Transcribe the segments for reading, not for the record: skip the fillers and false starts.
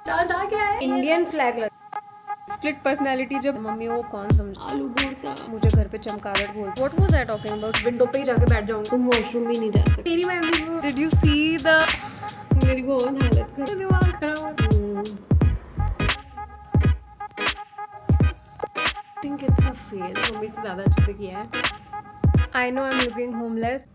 चांद आ गया है। इंडियन फ्लैग लग स्प्लिट पर्सनालिटी। जब मम्मी वो कौन समझ आलू बोलता मुझे घर पे चमकादड़ बोलती। What was I talking about? Window पे ही जाके बैठ जाऊंगी। तुम वॉशरूम भी नहीं जा सकते। तेरी मम्मी को डिड यू सी द मेरी बहुत हालत कर दिमाग खराब। I think it's a fail. Mummy से ज़्यादा अच्छे से किया है। I know I am looking homeless.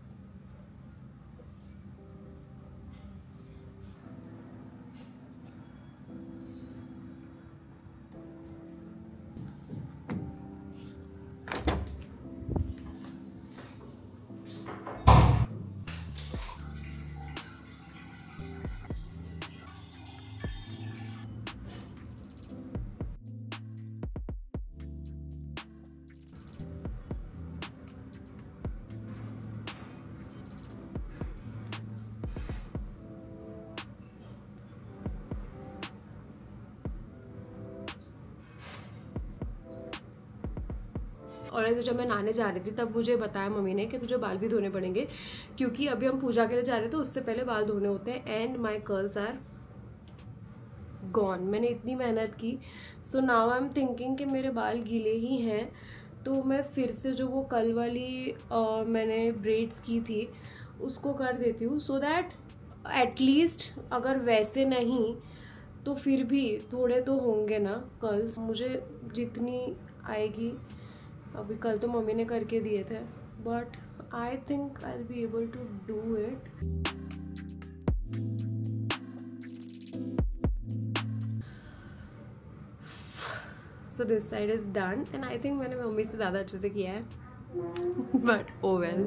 और ऐसे जब मैं नहाने जा रही थी तब मुझे बताया मम्मी ने कि तुझे बाल भी धोने पड़ेंगे क्योंकि अभी हम पूजा के लिए जा रहे थे, उससे पहले बाल धोने होते हैं। And my curls are gone. मैंने इतनी मेहनत की। So now I am thinking कि मेरे बाल गीले ही हैं तो मैं फिर से जो वो कल वाली मैंने ब्रेड्स की थी उसको कर देती हूँ, सो दैट एटलीस्ट अगर वैसे नहीं तो फिर भी थोड़े तो होंगे ना कर्ल्स। मुझे जितनी आएगी, अभी कल तो मम्मी ने करके दिए थे, but I think I will be able to do it. So this side is done and I think मैंने मम्मी से ज़्यादा अच्छे से किया है, बट ओ वेल।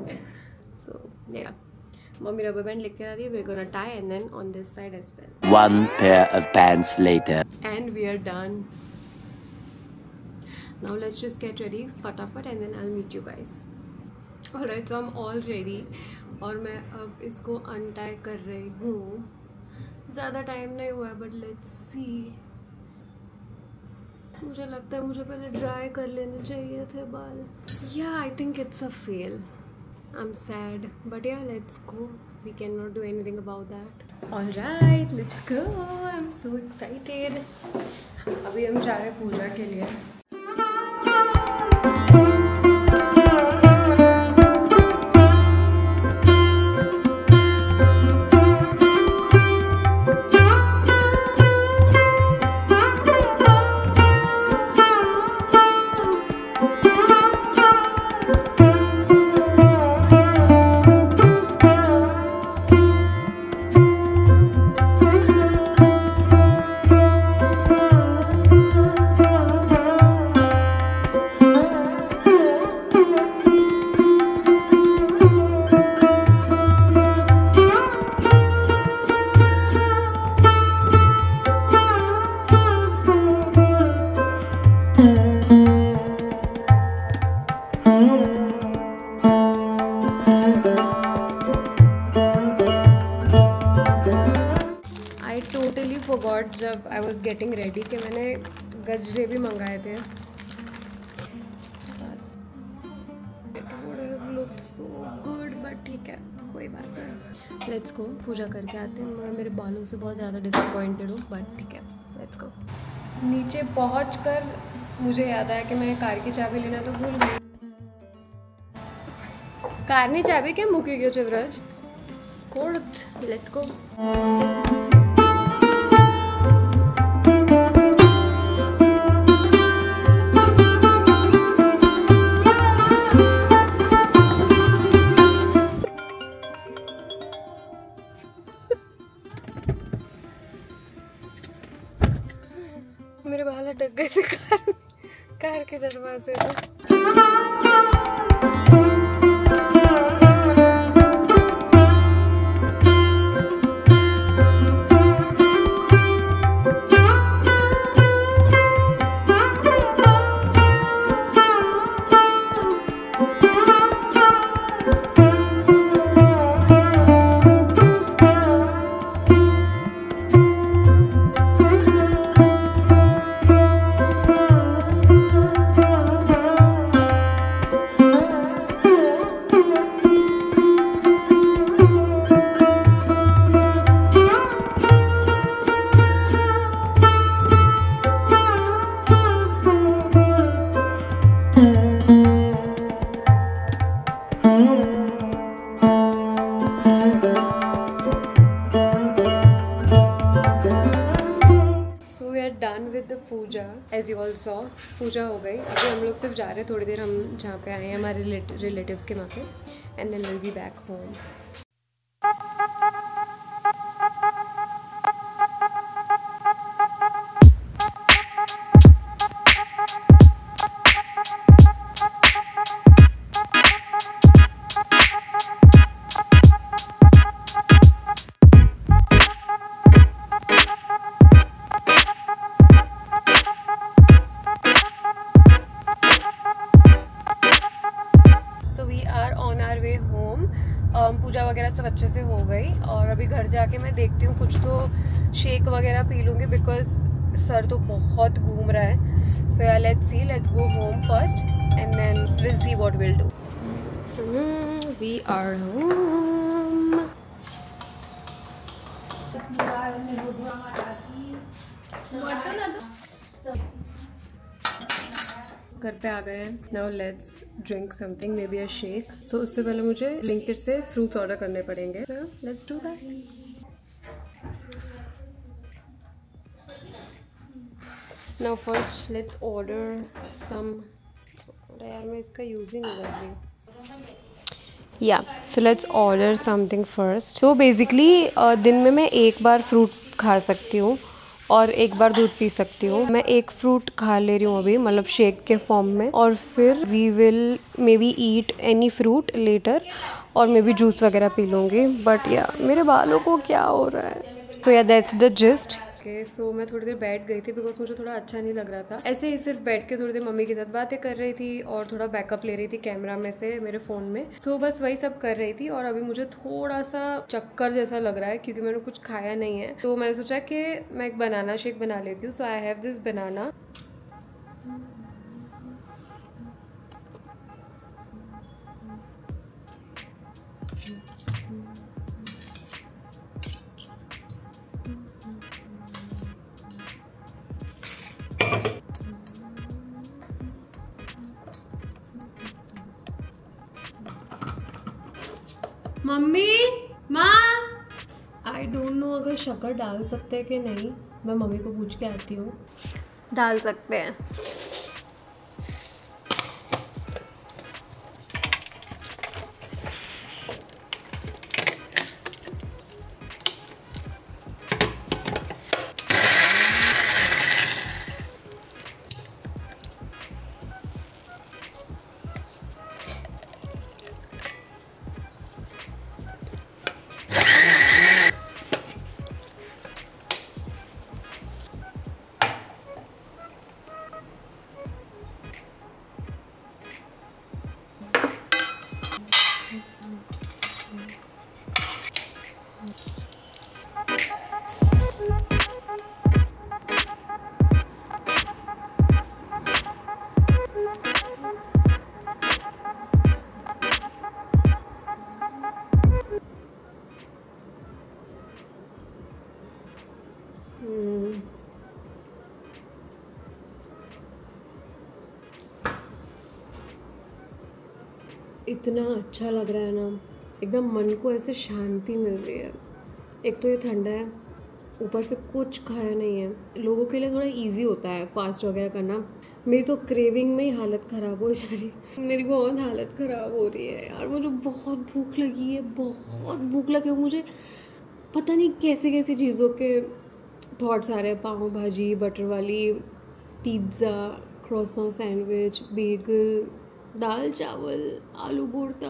सो या मम्मी रबर बैंड लेके आ रही है। We are gonna tie and then on this side as well. One pair of pants later. And we are done. Now let's just get ready फटाफट and then I'll meet you guys. Alright, so I'm all ready और मैं अब इसको untie कर रही हूँ। ज़्यादा time नहीं हुआ है बट लेट्स सी। मुझे लगता है मुझे पहले ड्राई कर लेने चाहिए थे बाल। Yeah, I think it's a fail. I'm sad, but yeah, let's go. We cannot do anything about that. Alright, let's go. I'm so excited. अभी हम जा रहे हैं पूजा के लिए। फॉरगॉट जब आई वॉज गेटिंग रेडी कि मैंने गजरे भी मंगाए थे। लुक्ड सो गुड बट ठीक है, कोई बात नहीं। लेट्स गो, पूजा करके आते हैं। मैं मेरे बालों से बहुत ज़्यादा डिसअपॉइंटेड हूँ बट ठीक है, लेट्स गो। नीचे पहुँचकर मुझे याद आया कि मैं कार की चाबी लेना तो भूल गई। कार नहीं चाबी क्या मुके गयो चिवराज। Let's go. मेरे बाल अटक गए थे कार के दरवाजे में। पूजा, एज यू ऑल सॉ पूजा हो गई। अभी हम लोग सिर्फ जा रहे हैं थोड़ी देर, हम जहाँ पे आए हैं हमारे रिलेटिव्स के वहाँ पे, and then will be back home. पूजा वगैरह सब अच्छे से हो गई और अभी घर जाके मैं देखती हूँ कुछ तो शेक वगैरह पी लूँगी बिकॉज सर तो बहुत घूम रहा है। सो यार let's see, let's go home first and then will see what will do. We are home. घर पे आ गए हैं। Now let's drink something, maybe a shake. So उससे पहले मुझे ब्लिंकिट से फ्रूट्स ऑर्डर करने पड़ेंगे। so, let's do that. Now first let's order some. यार मैं इसका यूज ही नहीं कर रही। Yeah so let's order something first. तो बेसिकली दिन में मैं एक बार फ्रूट खा सकती हूँ और एक बार दूध पी सकती हूँ। मैं एक फ्रूट खा ले रही हूँ अभी, मतलब शेक के फॉर्म में, और फिर we will maybe eat any fruit later और मे बी जूस वगैरह पी लूँगी। बट या मेरे बालों को क्या हो रहा है। सो या that's the gist. Okay so मैं थोड़ी देर बैठ गई थी बिकॉज मुझे थोड़ा अच्छा नहीं लग रहा था। ऐसे ही सिर्फ बैठ के थोड़ी देर मम्मी के साथ बातें कर रही थी और थोड़ा बैकअप ले रही थी कैमरा में से मेरे फ़ोन में। सो बस वही सब कर रही थी और अभी मुझे थोड़ा सा चक्कर जैसा लग रहा है क्योंकि मैंने कुछ खाया नहीं है। तो मैंने सोचा कि मैं एक बनाना शेक बना लेती हूँ। So I have this banana. मम्मी, माँ, आई डोंट नो अगर शक्कर डाल सकते हैं कि नहीं। मैं मम्मी को पूछ के आती हूँ। डाल सकते हैं। इतना अच्छा लग रहा है ना, एकदम मन को ऐसे शांति मिल रही है। एक तो ये ठंडा है, ऊपर से कुछ खाया नहीं है। लोगों के लिए थोड़ा इजी होता है फास्ट वगैरह करना। मेरी तो क्रेविंग में ही हालत ख़राब हो जा रही है। मेरी बहुत हालत ख़राब हो रही है यार। मुझे बहुत भूख लगी है, बहुत भूख लगी है। मुझे पता नहीं कैसे कैसी चीज़ों के थॉट्स आ रहे हैं। पाव भाजी, बटर वाली, पिज़्ज़ा, क्रोसॉन सैंडविच, बेगल, दाल चावल, आलू भुर्ता।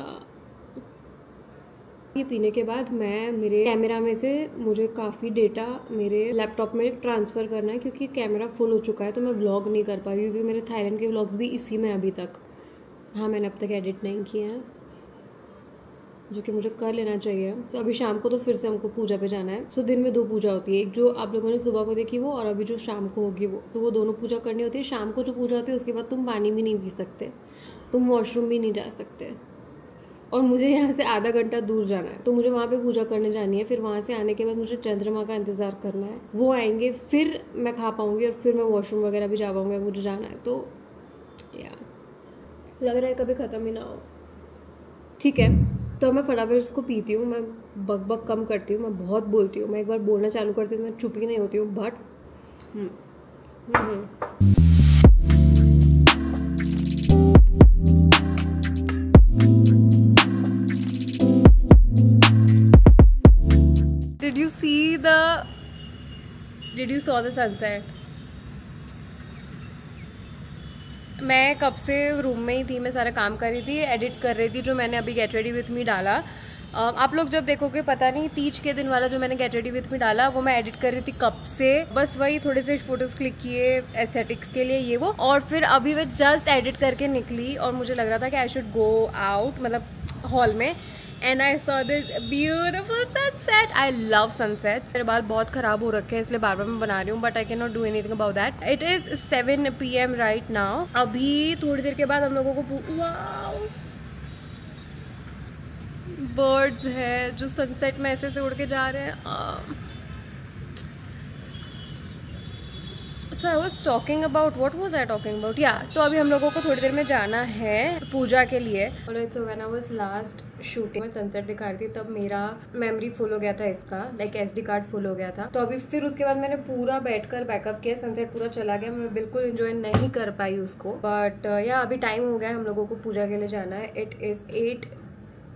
ये पीने के बाद मैं मेरे कैमरा में से मुझे काफ़ी डेटा मेरे लैपटॉप में ट्रांसफ़र करना है क्योंकि कैमरा फुल हो चुका है। तो मैं व्लॉग नहीं कर पा रही क्योंकि मेरे थाईलैंड के व्लॉग्स भी इसी में अभी तक। हाँ, मैंने अब तक एडिट नहीं किए हैं, जो कि मुझे कर लेना चाहिए। तो अभी शाम को तो फिर से हमको पूजा पे जाना है। सो दिन में 2 पूजा होती है, एक जो आप लोगों ने सुबह को देखी वो, और अभी जो शाम को होगी वो। तो वो दोनों पूजा करनी होती है। शाम को जो पूजा होती है उसके बाद तुम पानी भी नहीं पी सकते, तुम वॉशरूम भी नहीं जा सकते। और मुझे यहाँ से आधा घंटा दूर जाना है, तो मुझे वहाँ पे पूजा करने जानी है। फिर वहाँ से आने के बाद मुझे चंद्रमा का इंतज़ार करना है। वो आएंगे फिर मैं खा पाऊँगी और फिर मैं वॉशरूम वगैरह भी जा पाऊँगी। मुझे जाना है तो यार लग रहा है कभी ख़त्म ही ना हो। ठीक है, तो मैं फटाफट इसको पीती हूँ। मैं बक बक कम करती हूँ, मैं बहुत बोलती हूँ। मैं एक बार बोलना चालू करती हूँ मैं चुप ही नहीं होती हूँ। But Did you saw the sunset? मैं कब से रूम में ही थी, मैं सारा काम कर रही थी, एडिट कर रही थी जो मैंने अभी गेट रेडी विथ मी डाला। आप लोग जब देखोगे पता नहीं तीज के दिन वाला जो मैंने गेट रेडी विथ मी डाला वो मैं एडिट कर रही थी कब से, बस वही थोड़े से फोटोज क्लिक किए एस्थेटिक्स के लिए ये वो, और फिर अभी मैं जस्ट एडिट करके निकली और मुझे लग रहा था कि आई शुड गो आउट, मतलब हॉल में, and I saw this beautiful sunset. I love sunsets. मेरे बाल बहुत ख़राब हो रखे हैं इसलिए बार बार मैं बना रही हूँ, but I can not do anything about that. It is 7 PM right now. अभी थोड़ी देर के बाद हम लोगों को वाओ बर्ड्स है जो सनसेट में ऐसे उड़ के जा रहे हैं। So I was talking about what was I talking about, या तो अभी हम लोगों को थोड़ी देर में जाना है पूजा के लिए। So when I was last shooting में सनसेट दिखा रही थी तब मेरा मेमोरी फुल हो गया था इसका, लाइक SD कार्ड फुल हो गया था। तो अभी फिर उसके बाद मैंने पूरा बैठकर बैकअप किया, सनसेट पूरा चला गया, मैं बिल्कुल एंजॉय नहीं कर पाई उसको, बट या अभी टाइम हो गया है, हम लोगों को पूजा के लिए जाना है। इट इज़ 8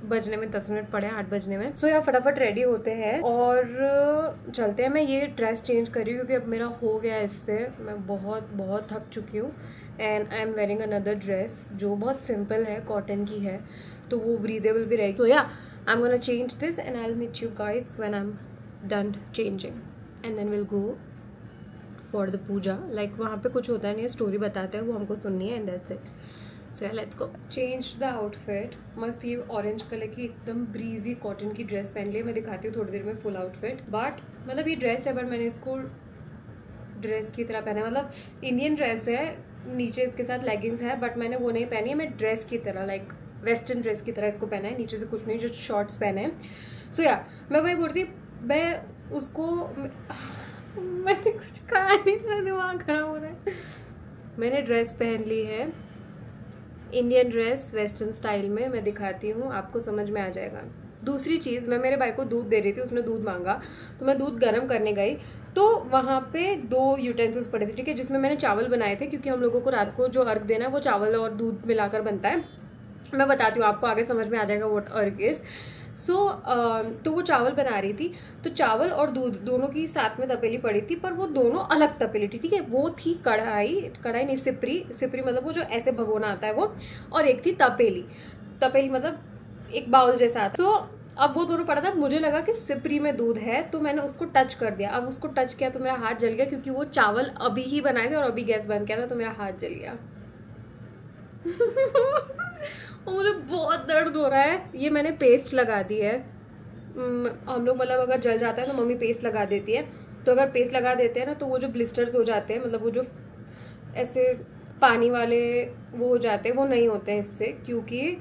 बजने में 10 मिनट पड़े हैं, 8 बजने में। सो यहाँ फटाफट रेडी होते हैं और चलते हैं। मैं ये ड्रेस चेंज कर रही हूँ क्योंकि अब मेरा हो गया है इससे, मैं बहुत थक चुकी हूँ, and I am wearing another dress जो बहुत सिंपल है, कॉटन की है, तो वो ब्रीदेबल भी रहेगी। तो yeah I am gonna change this and I will meet you guys when I am done changing, and then will go for the puja. Like वहाँ पे कुछ होता नहीं है, स्टोरी बताते हैं, वो हमको सुननी है, and that's it. So let's go. Change the outfit. मस्त ये ऑरेंज कलर की एकदम ब्रीजी कॉटन की ड्रेस पहन ली है। मैं दिखाती हूँ थोड़ी देर में फुल आउटफिट, बट मतलब ये ड्रेस है, बट मैंने इसको ड्रेस की तरह पहना है, मतलब इंडियन ड्रेस है, नीचे इसके साथ लेगिंग्स है, बट मैंने वो नहीं पहनी है, मैं ड्रेस की तरह, लाइक वेस्टर्न ड्रेस की तरह इसको पहना है, नीचे से कुछ नहीं, जो शॉर्ट्स पहने हैं। सो या मैं वही बोलती, मैं उसको मैंने कुछ कहा नहीं था, दिमाग खराब हो रहा है। मैंने ड्रेस पहन ली है, इंडियन ड्रेस वेस्टर्न स्टाइल में, मैं दिखाती हूँ, आपको समझ में आ जाएगा। दूसरी चीज़, मैं मेरे भाई को दूध दे रही थी, उसने दूध मांगा तो मैं दूध गर्म करने गई, तो वहाँ पे 2 यूटेंसिल्स पड़े थे, ठीक है, जिसमें मैंने चावल बनाए थे, क्योंकि हम लोगों को रात को जो अर्घ देना है वो चावल और दूध मिलाकर बनता है। मैं बताती हूँ आपको, आगे समझ में आ जाएगा व्हाट अर्घ इज। तो वो चावल बना रही थी, तो चावल और दूध दोनों की साथ में तपेली पड़ी थी, पर वो दोनों अलग तपेली थी, ठीक है। वो थी कढ़ाई नहीं, सिपरी मतलब वो जो ऐसे भगोना आता है वो, और एक थी तपेली मतलब एक बाउल जैसा आता। तो अब वो दोनों पड़ा था, मुझे लगा कि सिपरी में दूध है, तो मैंने उसको टच कर दिया। अब उसको टच किया तो मेरा हाथ जल गया, क्योंकि वो चावल अभी ही बनाए थे और अभी गैस बंद किया था, तो मेरा हाथ जल गया। और मुझे बहुत दर्द हो रहा है। ये मैंने पेस्ट लगा दी है, हम लोग मतलब अगर जल जाता है तो मम्मी पेस्ट लगा देती है, तो अगर पेस्ट लगा देते हैं ना तो वो जो ब्लिस्टर्स हो जाते हैं, मतलब वो जो ऐसे पानी वाले वो हो जाते हैं, वो नहीं होते हैं इससे, क्योंकि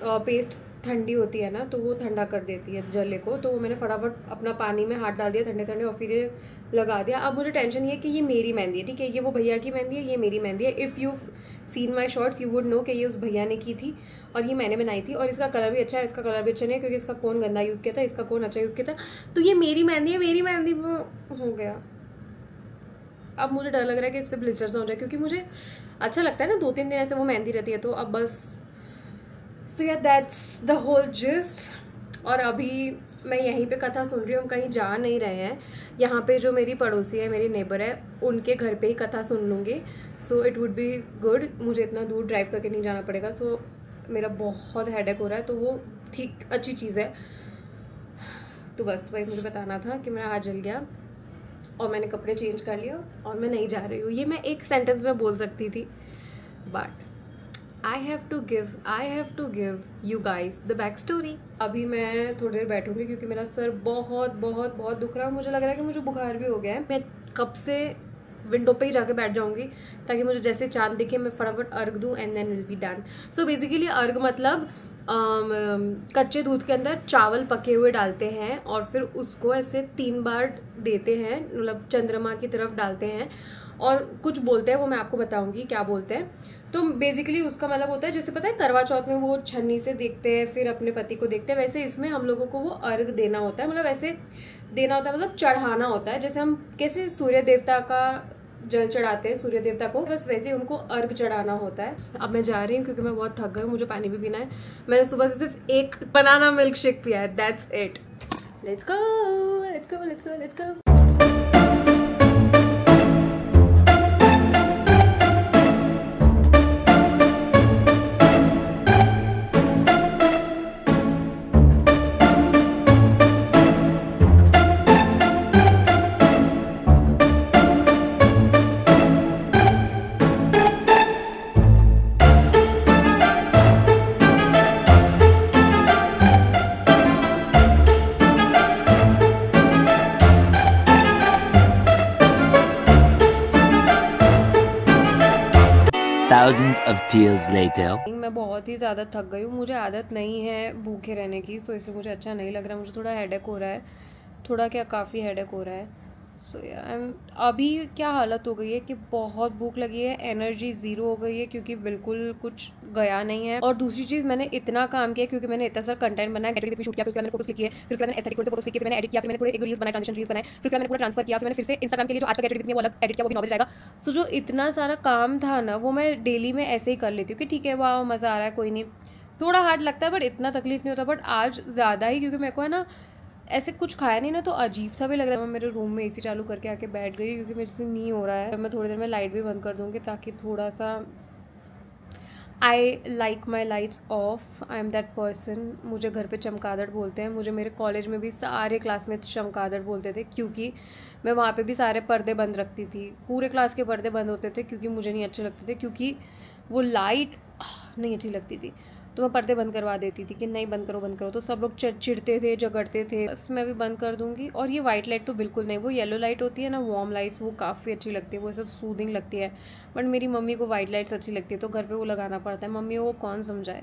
पेस्ट ठंडी होती है ना, तो वो ठंडा कर देती है जले को। तो मैंने फटाफट अपना पानी में हाथ डाल दिया ठंडे और फिर ये लगा दिया। अब मुझे टेंशन ये है कि ये मेरी मेहंदी है, ठीक है, ये वो भैया की मेहंदी है, ये मेरी मेहंदी है। If you seen my shorts you would know कि ये उस भैया ने की थी और ये मैंने बनाई थी, और इसका कलर भी अच्छा है, इसका कलर भी अच्छा नहीं है, क्योंकि इसका कौन गंदा यूज़ किया था, इसका कौन अच्छा यूज़ किया था। तो ये मेरी मेहंदी है, मेरी मेहंदी हो गया। अब मुझे डर लग रहा है कि इस पर ब्लिस्टर्स ना हो जाए, क्योंकि मुझे अच्छा लगता है ना 2-3 दिन ऐसे वो मेहंदी रहती है, तो अब बस। सो या दैट्स द होल जिस्ट। और अभी मैं यहीं पे कथा सुन रही हूँ, हम कहीं जा नहीं रहे हैं। यहाँ पे जो मेरी पड़ोसी है, मेरी नेबर है, उनके घर पे ही कथा सुन लूँगी। So it would be good, मुझे इतना दूर ड्राइव करके नहीं जाना पड़ेगा। सो मेरा बहुत हेडेक हो रहा है, तो वो ठीक अच्छी चीज़ है। तो बस वही मुझे बताना था कि मेरा हाथ जल गया और मैंने कपड़े चेंज कर लिया और मैं नहीं जा रही हूँ। ये मैं एक सेंटेंस में बोल सकती थी, but I have to give you guys the back story। अभी मैं थोड़ी देर बैठूंगी क्योंकि मेरा सर बहुत दुख रहा है। मुझे लग रहा है कि मुझे बुखार भी हो गया है। मैं कब से विंडो पे ही जाके बैठ जाऊंगी ताकि मुझे जैसे चांद दिखे मैं फटाफट अर्घ दूँ and then will be done. So basically अर्घ मतलब कच्चे दूध के अंदर चावल पके हुए डालते हैं और फिर उसको ऐसे 3 बार देते हैं, मतलब चंद्रमा की तरफ डालते हैं और कुछ बोलते हैं, वो मैं आपको बताऊंगी क्या बोलते हैं। तो बेसिकली उसका मतलब होता है, जैसे पता है करवा चौथ में वो छन्नी से देखते हैं फिर अपने पति को देखते हैं, वैसे इसमें हम लोगों को वो अर्घ देना होता है, मतलब ऐसे देना होता है, मतलब चढ़ाना होता है। जैसे हम कैसे सूर्य देवता का जल चढ़ाते हैं सूर्य देवता को, बस वैसे ही उनको अर्घ चढ़ाना होता है। अब मैं जा रही हूँ क्योंकि मैं बहुत थक गई हूँ, मुझे पानी भी पीना है। मैंने सुबह से सिर्फ एक बनाना मिल्क शेक पिया है, that's it. Let's go let's go let's go let's go. Thousands of tears later. मैं बहुत ही ज़्यादा थक गई हूँ, मुझे आदत नहीं है भूखे रहने की, सो इसलिए मुझे अच्छा नहीं लग रहा। मुझे थोड़ा हेडेक हो रहा है, थोड़ा क्या काफ़ी हेडेक हो रहा है। सो अभी क्या हालत हो गई है कि बहुत भूख लगी है, एनर्जी ज़ीरो हो गई है क्योंकि बिल्कुल कुछ गया नहीं है। और दूसरी चीज़, मैंने इतना काम किया क्योंकि मैंने इतना सारा कंटेंट बनाया, गेट शूट किया, फिर मैंने फोटोस क्लिक किए, फिर मैंने एस्थेटिक फोटोस क्लिक किए, मैंने एडिट किया, फिर मैंने पूरे एक रील्स बनाए, ट्रांजिशन रील्स बनाए, फिर मैंने पूरा ट्रांसफर किया, फिर मैंने फिर से इंस्टाग्राम के लिए जो आज का गेट वो अलग एडिट किया, वो भी 9 बजे जाएगा। सो जो इतना सारा काम था ना, वो मैं डेली में ऐसे ही कर लेती हूँ कि ठीक है वाह मज़ा आ रहा है, कोई नहीं, थोड़ा हार्ड लगता है बट इतना तकलीफ नहीं होता। बट आज ज़्यादा ही, क्योंकि मेरे को है ना ऐसे कुछ खाया नहीं ना तो अजीब सा भी लग रहा है। मैं मेरे रूम में एसी चालू करके आके बैठ गई क्योंकि मेरे से नहीं हो रहा है। मैं थोड़ी देर में लाइट भी बंद कर दूँगी ताकि थोड़ा सा I like my lights off. I am that person. मुझे घर पे चमगादड़ बोलते हैं। मुझे मेरे कॉलेज में भी सारे क्लासमेट्स चमगादड़ बोलते थे क्योंकि मैं वहाँ पे भी सारे पर्दे बंद रखती थी। पूरे क्लास के पर्दे बंद होते थे क्योंकि मुझे नहीं अच्छे लगते थे, क्योंकि वो लाइट नहीं अच्छी लगती थी, तो मैं पर्दे बंद करवा देती थी कि नहीं बंद करो। तो सब लोग चिढ़ते थे, झगड़ते थे। बस मैं भी बंद कर दूंगी। और ये वाइट लाइट तो बिल्कुल नहीं, वो येलो लाइट होती है ना, वार्म लाइट्स, वो काफ़ी अच्छी लगती है, वो ऐसा सूदिंग लगती है। बट मेरी मम्मी को वाइट लाइट्स अच्छी लगती है तो घर पे वो लगाना पड़ता है। मम्मी को कौन समझाए।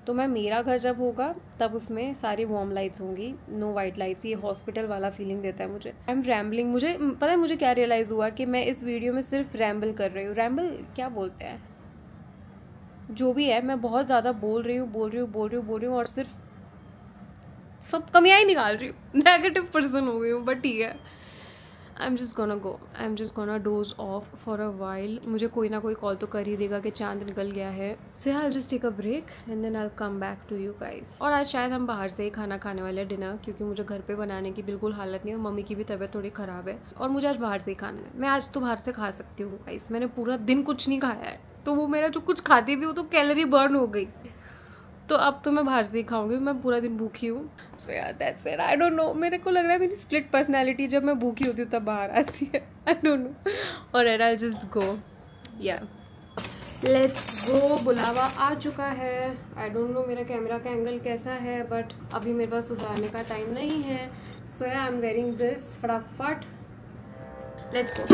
तो मेरा घर जब होगा तब उसमें सारी वार्म लाइट्स होंगी, नो वाइट लाइट्स। ये हॉस्पिटल वाला फीलिंग देता है मुझे। I am rambling. मुझे पता है मुझे क्या रियलाइज़ हुआ कि मैं इस वीडियो में सिर्फ रैम्बल कर रही हूँ। रैम्बल क्या बोलते हैं, जो भी है, मैं बहुत ज़्यादा बोल रही हूँ और सिर्फ सब कमियाँ ही निकाल रही हूँ। नेगेटिव पर्सन हो गई हूँ, बट ठीक है। I am just gonna dose of for a while. मुझे कोई ना कोई कॉल तो कर ही देगा कि चांद निकल गया है। So I will just take a break and then I will come back to you guys. और आज शायद हम बाहर से ही खाना खाने वाले डिनर, क्योंकि मुझे घर पे बनाने की बिल्कुल हालत नहीं है। मम्मी की भी तबीयत थोड़ी ख़राब है और मुझे आज बाहर से ही खाना है। मैं आज तो बाहर से खा सकती हूँ गाइस। मैंने पूरा दिन कुछ नहीं खाया है, तो वो मेरा जो कुछ खाती भी वो तो कैलोरी बर्न हो गई, तो अब तो मैं बाहर से ही खाऊंगी। मैं पूरा दिन भूखी हूँ। सो यार that's it. I don't know, मेरे को लग रहा है मेरी स्प्लिट पर्सनैलिटी जब मैं भूखी होती हूँ तब बाहर आती है। I don't know. और आई जस्ट गो, या लेट्स गो। बुलावा आ चुका है। आई डोंट नो मेरा कैमरा का एंगल कैसा है, बट अभी मेरे पास सुधारने का टाइम नहीं है। So I am wearing this फटाफट। Let's go.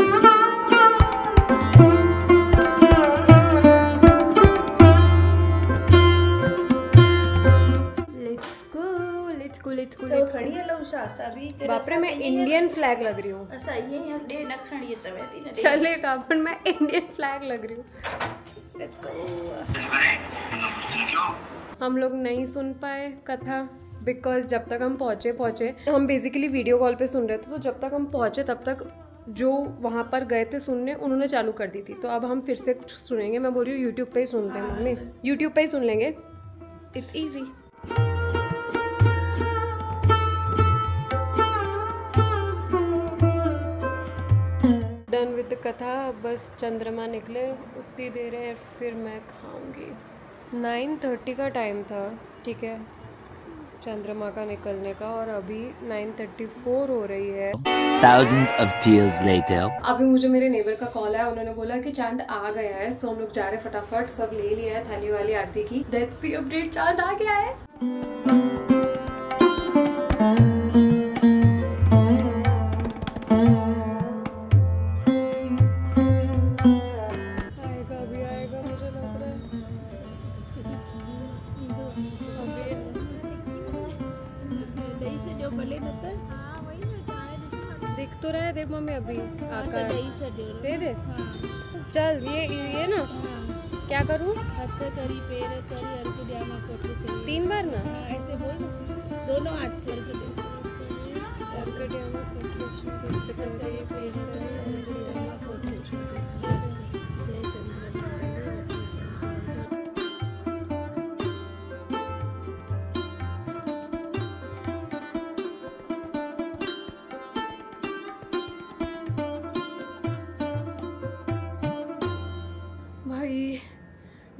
बाप रे, मैं इंडियन फ्लैग लग रही हूँ। चलेगा, पर मैं इंडियन फ्लैग लग रही हूँ। Let's go. हम लोग नहीं सुन पाए कथा बिकॉज जब तक हम पहुँचे हम बेसिकली वीडियो कॉल पे सुन रहे थे, तो जब तक हम पहुँचे तब तक जो वहाँ पर गए थे सुनने उन्होंने चालू कर दी थी। तो अब हम फिर से कुछ सुनेंगे। मैं बोल रही हूँ यूट्यूब पे ही सुनते हैं मम्मी, यूट्यूब पे ही सुन लेंगे, it's easy. Done with the कथा। बस चंद्रमा निकले उतनी देर है, फिर मैं खाऊंगी। 9:30 का टाइम था, ठीक है, चंद्रमा का निकलने का, और अभी 9:34 हो रही है। Thousands of tears later. अभी मुझे मेरे नेबर का कॉल है, उन्होंने बोला कि चांद आ गया है। सो हम लोग जा रहे फटाफट, सब ले लिया है थाली वाली आरती की। दैट्स द अपडेट, चांद आ गया है। दिख तो रहा है, देख मम्मी अभी आकार दे दे। चल ये ना क्या करूँ, 3 बार ना, ऐसे बोल, दोनों हाथ से फोटो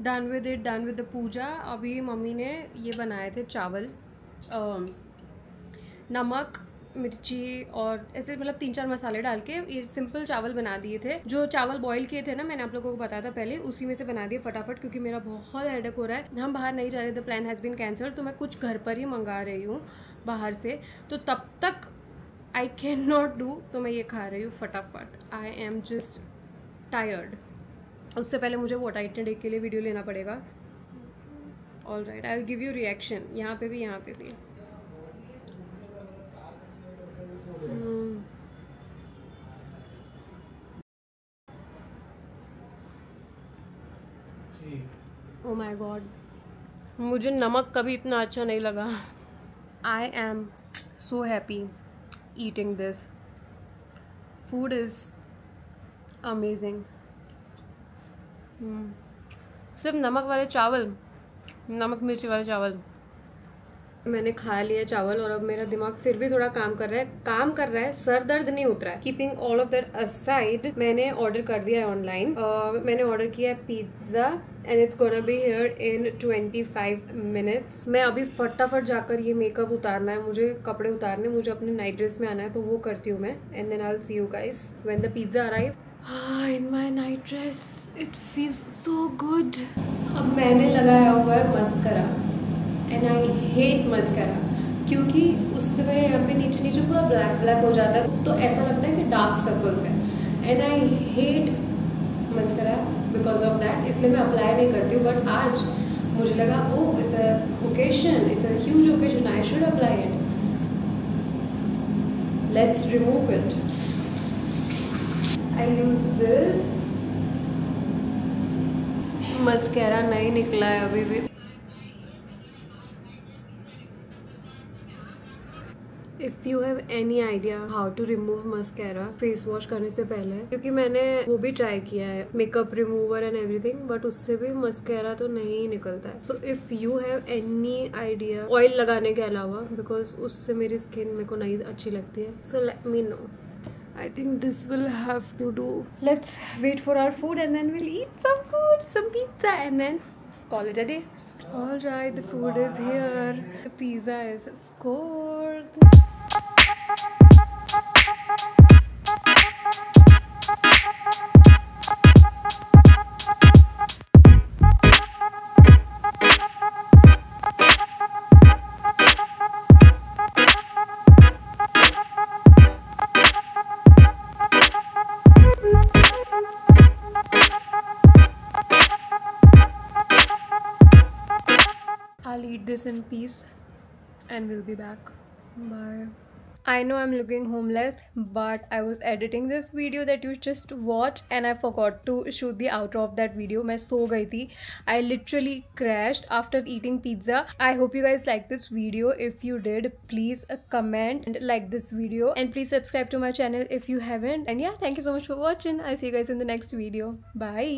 डन विद द पूजा। अभी मम्मी ने ये बनाए थे चावल, नमक मिर्ची और ऐसे मतलब 3-4 मसाले डाल के ये सिंपल चावल बना दिए थे। जो चावल बॉईल किए थे ना, मैंने आप लोगों को बताया था पहले, उसी में से बना दिए फटाफट, क्योंकि मेरा बहुत हेडेक हो रहा है। हम बाहर नहीं जा रहे, the plan has been cancelled, तो मैं कुछ घर पर ही मंगा रही हूँ बाहर से, तो तब तक आई कैन नॉट डू, तो मैं ये खा रही हूँ फटाफट। I am just tired. उससे पहले मुझे वो टाइटन डे के लिए वीडियो लेना पड़ेगा। All right, I will give you reaction, यहाँ पे भी, यहाँ पे भी। ओ माय गॉड, मुझे नमक कभी इतना अच्छा नहीं लगा। I am so happy eating this, food is amazing. सिर्फ नमक वाले चावल, नमक मिर्ची वाले चावल। मैंने खा लिया चावल और अब मेरा दिमाग फिर भी थोड़ा काम कर रहा है, सर दर्द नहीं उतरा है। Keeping all of that aside, मैंने ऑर्डर कर दिया है ऑनलाइन। मैंने ऑर्डर किया है pizza and it's gonna be here in 25 minutes. मैं अभी फटाफट जाकर ये मेकअप उतारना है, मुझे कपड़े उतारने, मुझे अपने नाइट ड्रेस में आना है, तो वो करती हूँ मैं, and then I will see you guys when the pizza arrive. In my night dress it feels so good. अब मैंने लगाया हुआ है mascara and I hate mascara, क्योंकि उससे मेरे यहाँ पे नीचे पूरा ब्लैक हो जाता है, तो ऐसा लगता है कि डार्क सर्कल्स है, and I hate mascara because of that, इसलिए मैं अप्लाई नहीं करती हूँ। बट आज मुझे लगा oh it's a occasion, it's a huge occasion, I should apply it, let's remove it. I use this mascara, नहीं निकला है अभी भी। If you have any idea how to remove mascara face wash करने से पहले, क्योंकि मैंने वो भी ट्राई किया है, makeup remover and everything, but उससे भी मस्कैरा तो नहीं निकलता है। So if you have any idea oil लगाने के अलावा, बिकॉज उससे मेरी स्किन मेरे को नहीं अच्छी लगती है, so let me know. I think this will have to do. Let's wait for our food and then we'll eat some food, some pizza, and then call it a day. All right, the food is here. The pizza is scored. I'll eat this in peace and we'll be back. Bye. I know I'm looking homeless, but I was editing this video that you just watched and I forgot to shoot the outro of that video. मैं सो गई थी. I literally crashed after eating pizza. I hope you guys liked this video. If you did, please comment and like this video, and please subscribe to my channel if you haven't. And yeah, thank you so much for watching. I'll see you guys in the next video. Bye.